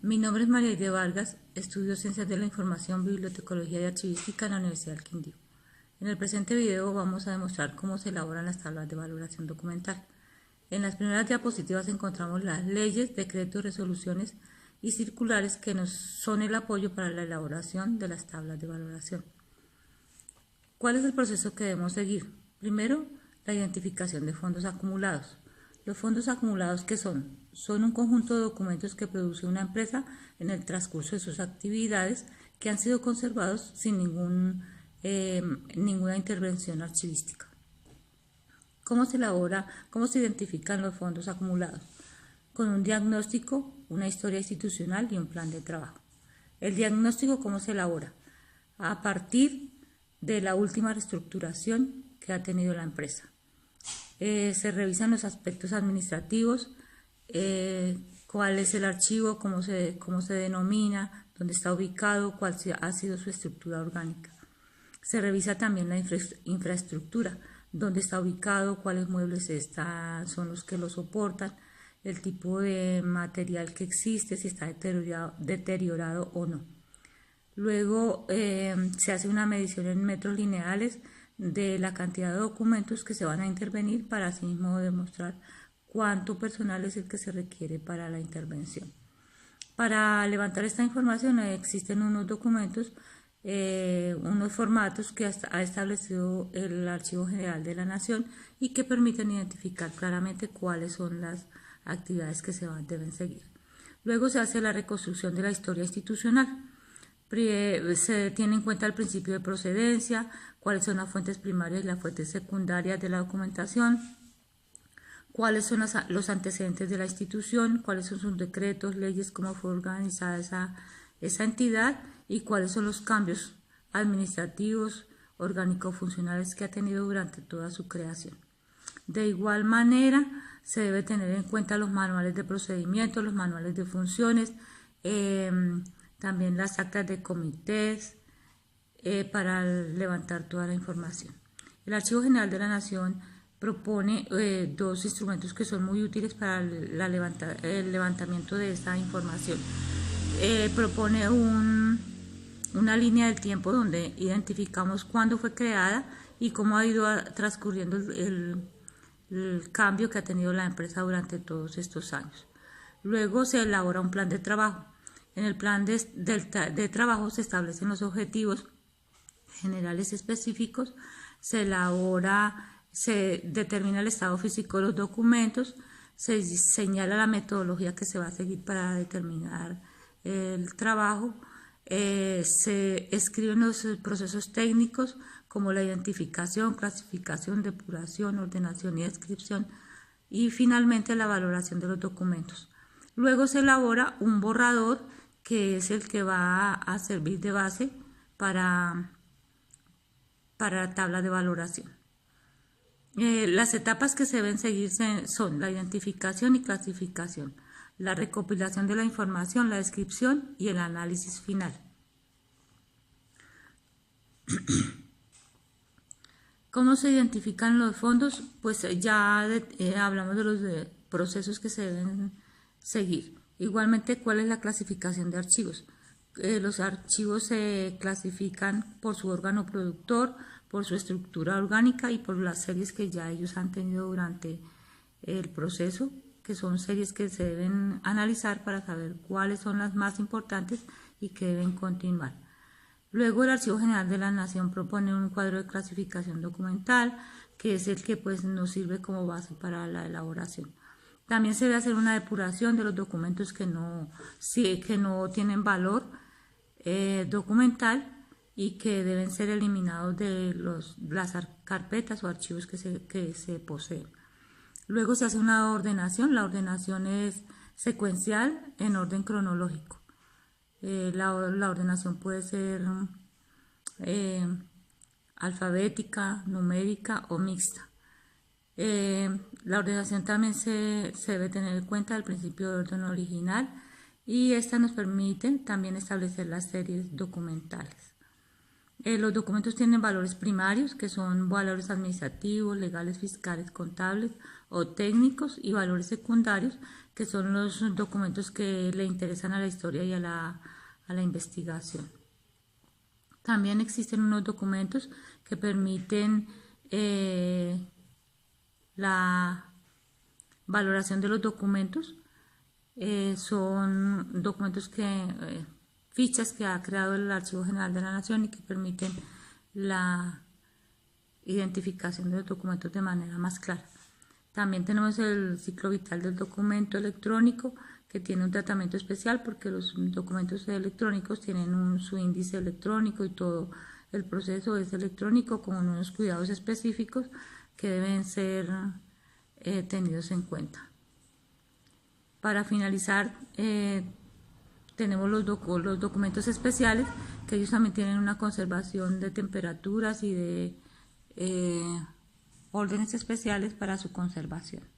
Mi nombre es Mariaide Vargas, estudio Ciencias de la Información, Bibliotecología y Archivística en la Universidad del Quindío. En el presente video vamos a demostrar cómo se elaboran las tablas de valoración documental. En las primeras diapositivas encontramos las leyes, decretos, resoluciones y circulares que nos son el apoyo para la elaboración de las tablas de valoración. ¿Cuál es el proceso que debemos seguir? Primero, la identificación de fondos acumulados. Los fondos acumulados, ¿qué son? Son un conjunto de documentos que produce una empresa en el transcurso de sus actividades que han sido conservados sin ninguna intervención archivística. ¿Cómo se elabora, cómo se identifican los fondos acumulados? Con un diagnóstico, una historia institucional y un plan de trabajo. ¿El diagnóstico cómo se elabora? A partir de la última reestructuración que ha tenido la empresa. Se revisan los aspectos administrativos, cuál es el archivo, cómo se denomina, dónde está ubicado, cuál ha sido su estructura orgánica. Se revisa también la infraestructura, dónde está ubicado, cuáles muebles son los que lo soportan, el tipo de material que existe, si está deteriorado o no. Luego se hace una medición en metros lineales de la cantidad de documentos que se van a intervenir para así mismo demostrar cuánto personal es el que se requiere para la intervención. Para levantar esta información existen unos documentos, unos formatos que ha establecido el Archivo General de la Nación y que permiten identificar claramente cuáles son las actividades que deben seguir. Luego se hace la reconstrucción de la historia institucional. Se tiene en cuenta el principio de procedencia, cuáles son las fuentes primarias y las fuentes secundarias de la documentación, cuáles son los antecedentes de la institución, cuáles son sus decretos, leyes, cómo fue organizada esa entidad y cuáles son los cambios administrativos, orgánico-funcionales que ha tenido durante toda su creación. De igual manera, se debe tener en cuenta los manuales de procedimientos, los manuales de funciones, también las actas de comités para levantar toda la información. El Archivo General de la Nación propone dos instrumentos que son muy útiles para el levantamiento de esta información. Propone una línea del tiempo donde identificamos cuándo fue creada y cómo ha ido transcurriendo el cambio que ha tenido la empresa durante todos estos años. Luego se elabora un plan de trabajo. En el plan de trabajo se establecen los objetivos generales específicos, se determina el estado físico de los documentos, se señala la metodología que se va a seguir para determinar el trabajo, se escriben los procesos técnicos como la identificación, clasificación, depuración, ordenación y descripción y finalmente la valoración de los documentos. Luego se elabora un borrador que es el que va a servir de base para la tabla de valoración. Las etapas que se deben seguir son la identificación y clasificación, la recopilación de la información, la descripción y el análisis final. ¿Cómo se identifican los fondos? Pues ya hablamos de los procesos que se deben seguir. Igualmente, ¿cuál es la clasificación de archivos? Los archivos se clasifican por su órgano productor, por su estructura orgánica y por las series que ya ellos han tenido durante el proceso, que son series que se deben analizar para saber cuáles son las más importantes y que deben continuar. Luego el Archivo General de la Nación propone un cuadro de clasificación documental, que es el que nos sirve como base para la elaboración. También se debe hacer una depuración de los documentos que no tienen valor documental y que deben ser eliminados de las carpetas o archivos que se poseen. Luego se hace una ordenación. La ordenación es secuencial en orden cronológico. La ordenación puede ser alfabética, numérica o mixta. La ordenación también se debe tener en cuenta el principio de orden original y esta nos permite también establecer las series documentales. Los documentos tienen valores primarios, que son valores administrativos, legales, fiscales, contables o técnicos, y valores secundarios, que son los documentos que le interesan a la historia y a la investigación. También existen unos documentos que permiten la valoración de los documentos. Son documentos fichas que ha creado el Archivo General de la Nación y que permiten la identificación de los documentos de manera más clara. También tenemos el ciclo vital del documento electrónico, que tiene un tratamiento especial porque los documentos electrónicos tienen su índice electrónico y todo el proceso es electrónico con unos cuidados específicos que deben ser tenidos en cuenta. Para finalizar, tenemos los documentos especiales, que ellos también tienen una conservación de temperaturas y de órdenes especiales para su conservación.